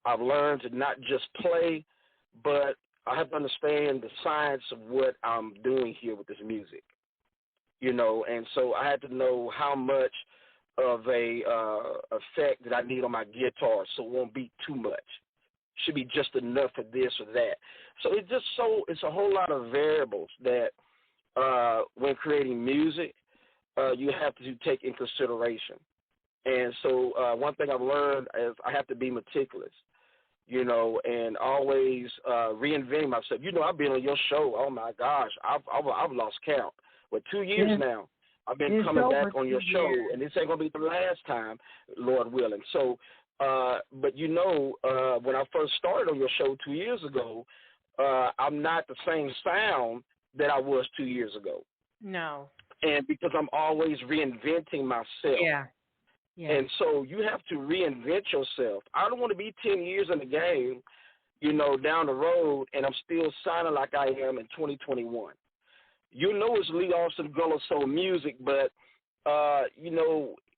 I've learned to not just play, but I have to understand the science of what I'm doing here with this music, and so I had to know how much of a effect that I need on my guitar so it won't be too much. Should be just enough for this or that. So it's a whole lot of variables that when creating music, you have to take in consideration. And so one thing I've learned is I have to be meticulous, and always reinventing myself. I've been on your show. Oh my gosh, I've lost count. But 2 years now, I've been coming back on your show, and this ain't gonna be the last time, Lord willing. So, but when I first started on your show 2 years ago, I'm not the same sound that I was 2 years ago. No. And because I'm always reinventing myself. Yeah. And so you have to reinvent yourself. I don't want to be 10 years in the game, down the road, and I'm still sounding like I am in 2021. It's Lee Alston and Gullahsoul Muzik, but,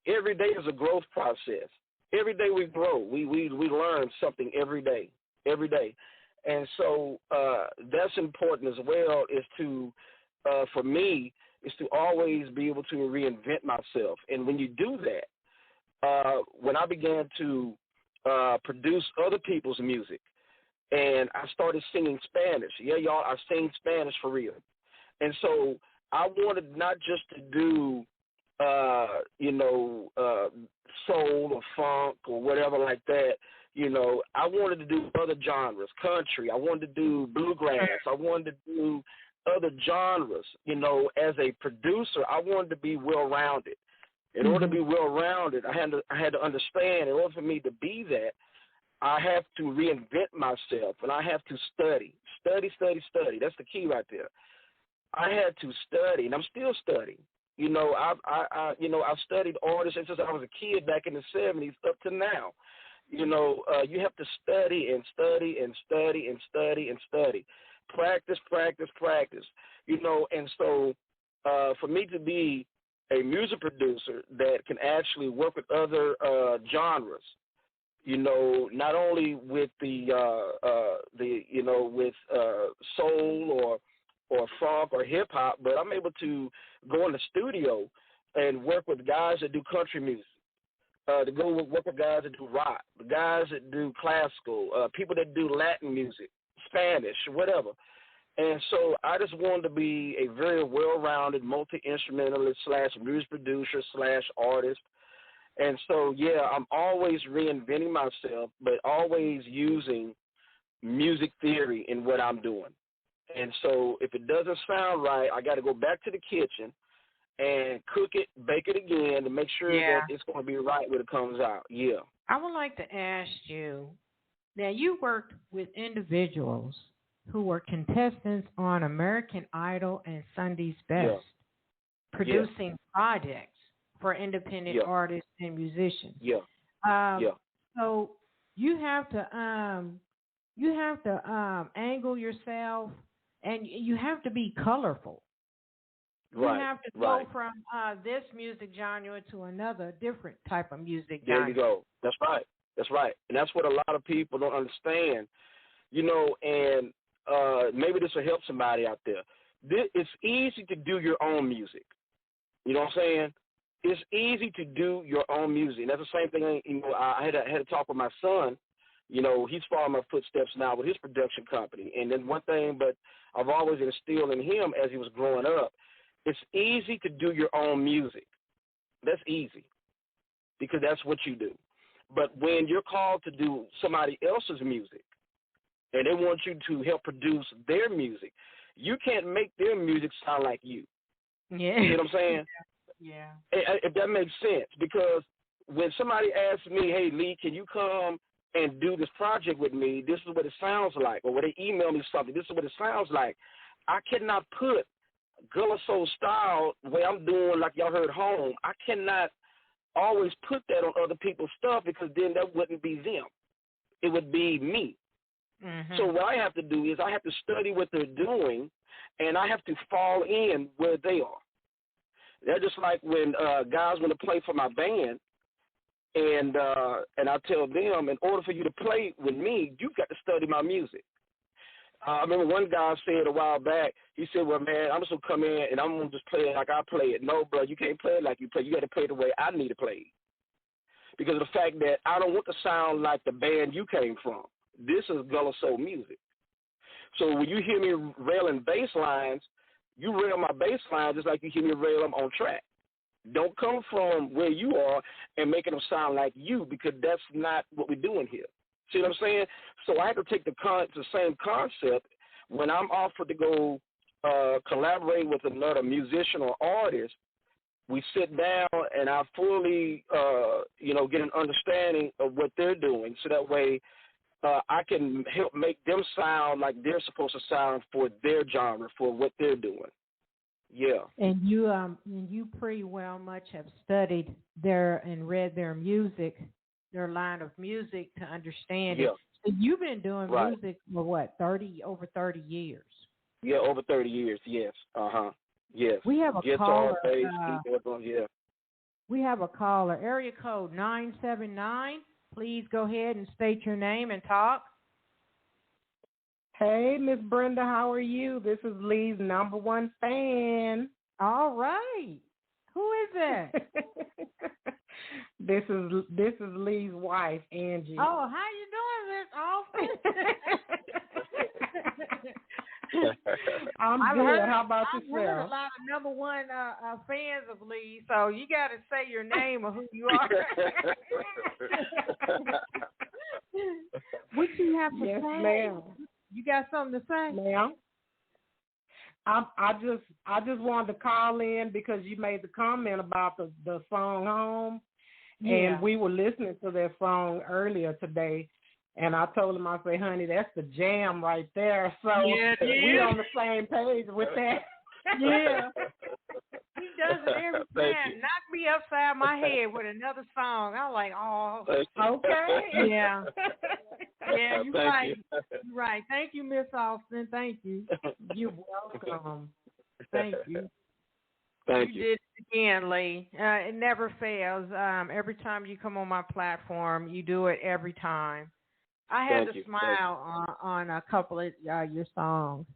every day is a growth process. Every day we grow. We learn something every day. And so that's important as well, is to, for me, is to always be able to reinvent myself. And when you do that, when I began to produce other people's music, and I started singing Spanish. Yeah, y'all, I sing Spanish for real. And so I wanted not just to do, soul or funk or whatever like that. I wanted to do other genres, country. I wanted to do bluegrass. I wanted to do other genres. As a producer, I wanted to be well-rounded. In order to be well-rounded, I had to understand, in order for me to be that, I have to reinvent myself, and I have to study. Study. That's the key right there. I had to study, and I'm still studying. I've studied artists since I was a kid back in the 70s up to now. You have to study and study and study and study and study. Practice. And so for me to be a music producer that can actually work with other genres, not only with with soul or funk or hip hop, but I'm able to go in the studio and work with guys that do country music, to go work with guys that do rock, the guys that do classical, people that do Latin music, Spanish, whatever. And so I just wanted to be a very well-rounded multi-instrumentalist / music producer / artist. And so, I'm always reinventing myself, but always using music theory in what I'm doing. And so if it doesn't sound right, I got to go back to the kitchen and cook it, bake it again to make sure that it's going to be right when it comes out. Yeah. I would like to ask you, now you worked with individuals who were contestants on American Idol and Sunday's Best, producing projects for independent artists and musicians. So you have to angle yourself, and you have to be colorful. You have to go from this music genre to another different type of music genre. There you go. That's right. And that's what a lot of people don't understand, and maybe this will help somebody out there. It's easy to do your own music. You know what I'm saying? It's easy to do your own music. And that's the same thing, I had a talk with my son. He's following my footsteps now with his production company. And then one thing, but I've always instilled in him as he was growing up, it's easy to do your own music. That's easy because that's what you do. But when you're called to do somebody else's music and they want you to help produce their music, you can't make their music sound like you. Yeah. You know what I'm saying? Yeah. If that makes sense, because when somebody asks me, hey, Lee, can you come and do this project with me? This is what it sounds like. Or when they email me something, this is what it sounds like. I cannot put Gullahsoul style, the way I'm doing, like y'all heard home, I cannot always put that on other people's stuff because then that wouldn't be them. It would be me. Mm-hmm. So what I have to do is I have to study what they're doing, and I have to fall in where they are. They're just like when guys want to play for my band, And I tell them, in order for you to play with me, you've got to study my music. I remember one guy said a while back, he said, well, man, I'm just going to come in and I'm going to just play it like I play it. No, bro, you can't play it like you play. You got to play it the way I need to play it. Because of the fact that I don't want to sound like the band you came from. This is Gullahsoul Muzik. So when you hear me railing bass lines, you rail my bass lines just like you hear me rail them on track. Don't come from where you are and making them sound like you, because that's not what we're doing here. See what I'm saying? So I had to take the same concept when I'm offered to go collaborate with another musician or artist. We sit down and I fully, get an understanding of what they're doing, so that way I can help make them sound like they're supposed to sound for their genre, for what they're doing. Yeah. And you pretty well much have studied and read their music, their line of music, to understand it. So you've been doing music for what, over 30 years? Yeah, over 30 years, yes. Yes. We have a caller. Yeah. We have a caller, area code 979. Please go ahead and state your name and talk. Hey, Miss Brenda, how are you? This is Lee's #1 fan. All right. Who is that? This is Lee's wife, Angie. Oh, how you doing, Miss Alston? I'm good. How about yourself? I've heard a lot of #1 fans of Lee, so you got to say your name or who you are. What you have to say? Yes, ma'am. You got something to say? Ma'am, I just wanted to call in because you made the comment about the song Home, and we were listening to that song earlier today, and I told him, I say, honey, that's the jam right there. So we're on the same page with that. Yeah. He does it every time. Knock me upside my head with another song. I'm like, oh, okay. Yeah. Yeah, you're right. You're right. Thank you, Miss Alston. Thank you. You're welcome. Thank you. Thank you. You did it again, Lee. It never fails. Every time you come on my platform, you do it every time. I had to smile on a couple of your songs.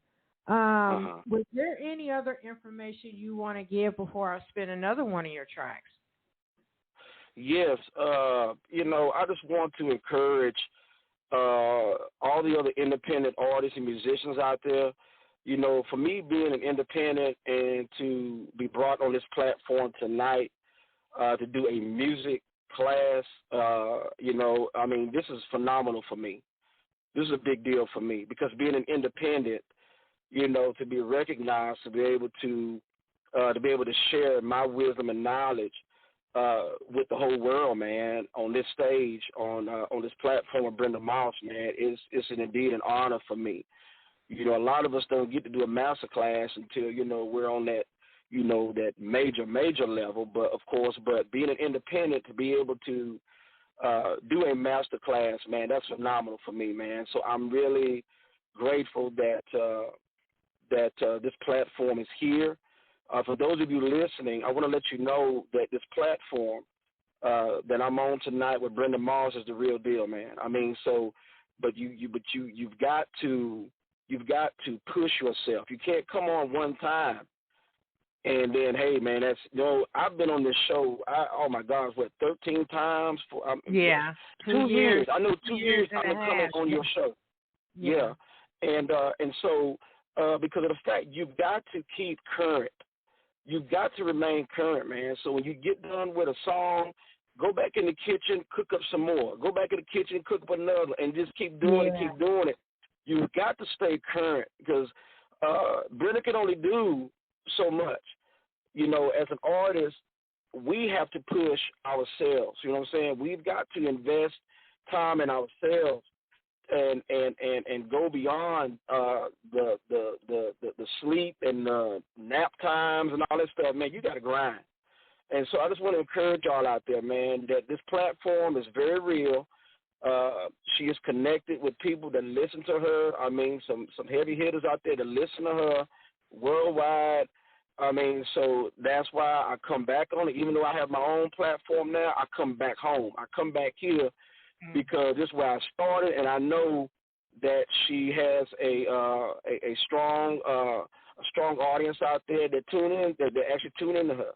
Was there any other information you want to give before I spin another one of your tracks? Yes. I just want to encourage all the other independent artists and musicians out there. For me being an independent and to be brought on this platform tonight to do a music class, this is phenomenal for me. This is a big deal for me because being an independent, to be recognized, to be able to share my wisdom and knowledge with the whole world, man, on this stage, on this platform of Brenda Moss, man, it's indeed an honor for me. A lot of us don't get to do a master class until, we're on that, that major level. But being an independent, to be able to do a master class, man, that's phenomenal for me, man. So I'm really grateful that this platform is here. For those of you listening, I want to let you know that this platform that I'm on tonight with Brenda Moss is the real deal, man. You've got to push yourself. You can't come on one time and then, hey, man, I've been on this show. 13 times for 2 years. I know 2 years I've been coming on your show. Yeah. And so because of the fact you've got to keep current. You've got to remain current, man. So when you get done with a song, go back in the kitchen, cook up some more. Go back in the kitchen, cook up another, and just keep doing it. You've got to stay current because Brenda can only do so much. As an artist, we have to push ourselves. You know what I'm saying? We've got to invest time in ourselves and go beyond the sleep and the nap times and all that stuff. Man, you got to grind. And so I just want to encourage y'all out there, man, that this platform is very real. She is connected with people that listen to her. I mean, some heavy hitters out there that listen to her worldwide. I mean, so that's why I come back on it. Even though I have my own platform now, I come back home. I come back here because this is where I started, and I know that she has a strong audience out there that tune in, that actually tune into her.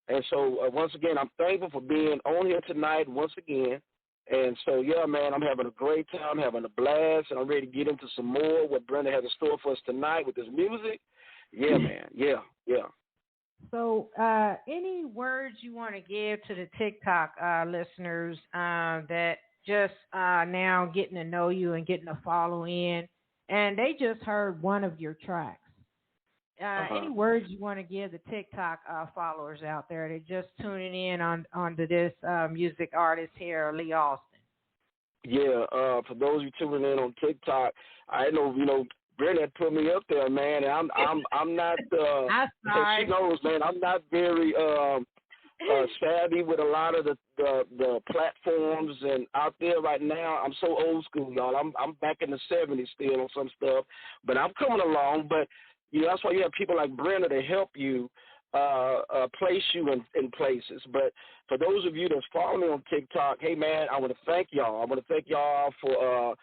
And so once again, I'm thankful for being on here tonight once again. And so, yeah, man, I'm having a great time, having a blast, and I'm ready to get into some more what Brenda has in store for us tonight with this music. Yeah, man. Yeah. So any words you want to give to the TikTok listeners that just now getting to know you and getting to follow in, and they just heard one of your tracks? Any words you want to give the TikTok followers out there that just tuning in onto this music artist here, Lee Alston? Yeah, for those of you tuning in on TikTok, I know, Brenda put me up there, man, and I'm not. She knows, man. I'm not very savvy with a lot of the platforms and out there right now. I'm so old school, y'all. I'm back in the '70s still on some stuff, but I'm coming along. But that's why you have people like Brenda to help you place you in places. But for those of you that's following me on TikTok, hey, man, I want to thank y'all. I want to thank y'all for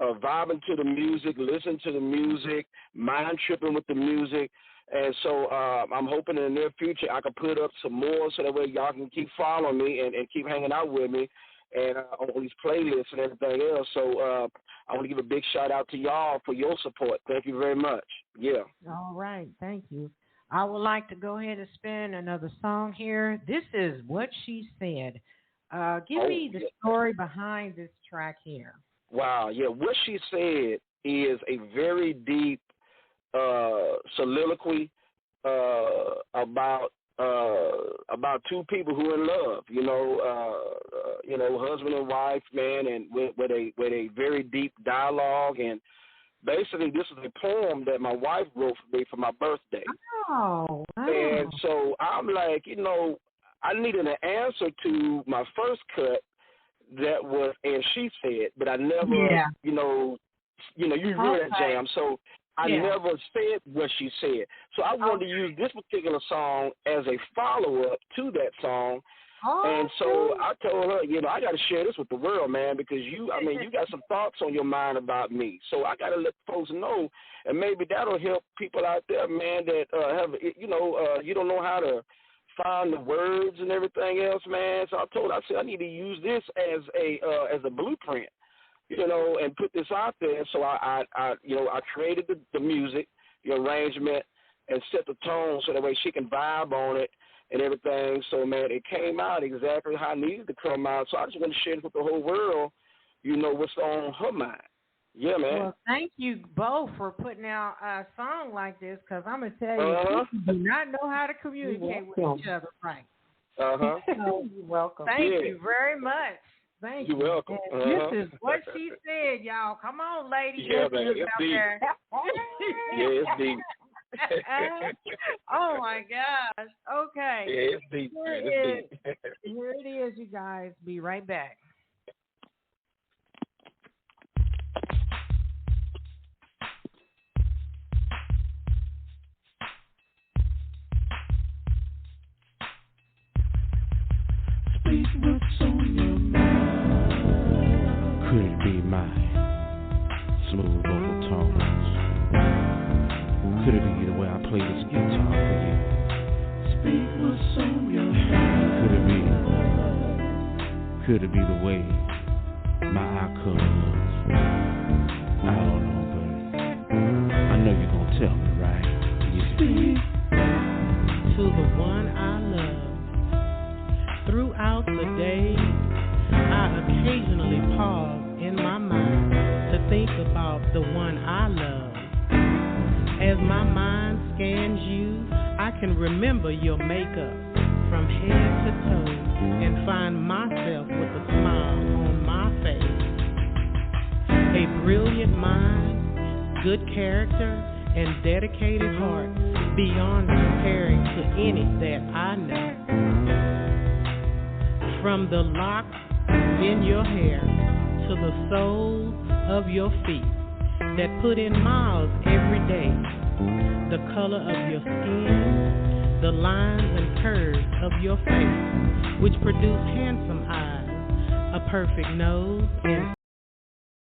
vibing to the music, listening to the music, mind tripping with the music. And so I'm hoping in the near future I can put up some more so that way y'all can keep following me and keep hanging out with me and on these playlists and everything else. So I want to give a big shout out to y'all for your support. Thank you very much. Yeah. All right. Thank you. I would like to go ahead and spin another song here. This is What She Said. Give me the story behind this track here. Wow. Yeah. What She Said is a very deep soliloquy about two people who are in love, husband and wife, man, and with a very deep dialogue. And basically, this is a poem that my wife wrote for me for my birthday. Oh, wow. And so I'm like, I needed an answer to my first cut that was, and she said, but I never, you hear that jam. So I never said what she said. So I wanted to use this particular song as a follow-up to that song. And so I told her, I got to share this with the world, man, because you got some thoughts on your mind about me. So I got to let folks know, and maybe that'll help people out there, man, that you don't know how to find the words and everything else, man. So I told her, I said, I need to use this as a blueprint, and put this out there. So I created the music, the arrangement, and set the tone so that way she can vibe on it and everything. So, man, it came out exactly how it needed to come out. So I just want to share it with the whole world, what's on her mind. Yeah, man. Well, thank you both for putting out a song like this, because I'm going to tell you, people do not know how to communicate with each other, right? So, you're welcome. Thank you very much. Thank you. You're welcome. This is What She Said, y'all. Come on, ladies. Yeah, man. It's deep. There. Yeah, it's deep. Oh my gosh. Okay. Yeah, it's deep. Here it is, you guys. Be right back. Speak what's on your mind. Could it be my smooth vocal tones? Could it be the way I play this guitar for you? Speak what's on your mind. Could it be the way my eye color looks? I don't know, but I know you're gonna tell me, right? Yeah. Speak to the one I love. Throughout the day, I occasionally pause in my mind to think about the one I love. As my mind scans you, I can remember your makeup from head to toe and find myself with a smile on my face. A brilliant mind, good character, and dedicated heart beyond comparing to any that I know. From the locks in your hair to the soles of your feet that put in miles every day, the color of your skin, the lines and curves of your face, which produce handsome eyes, a perfect nose, and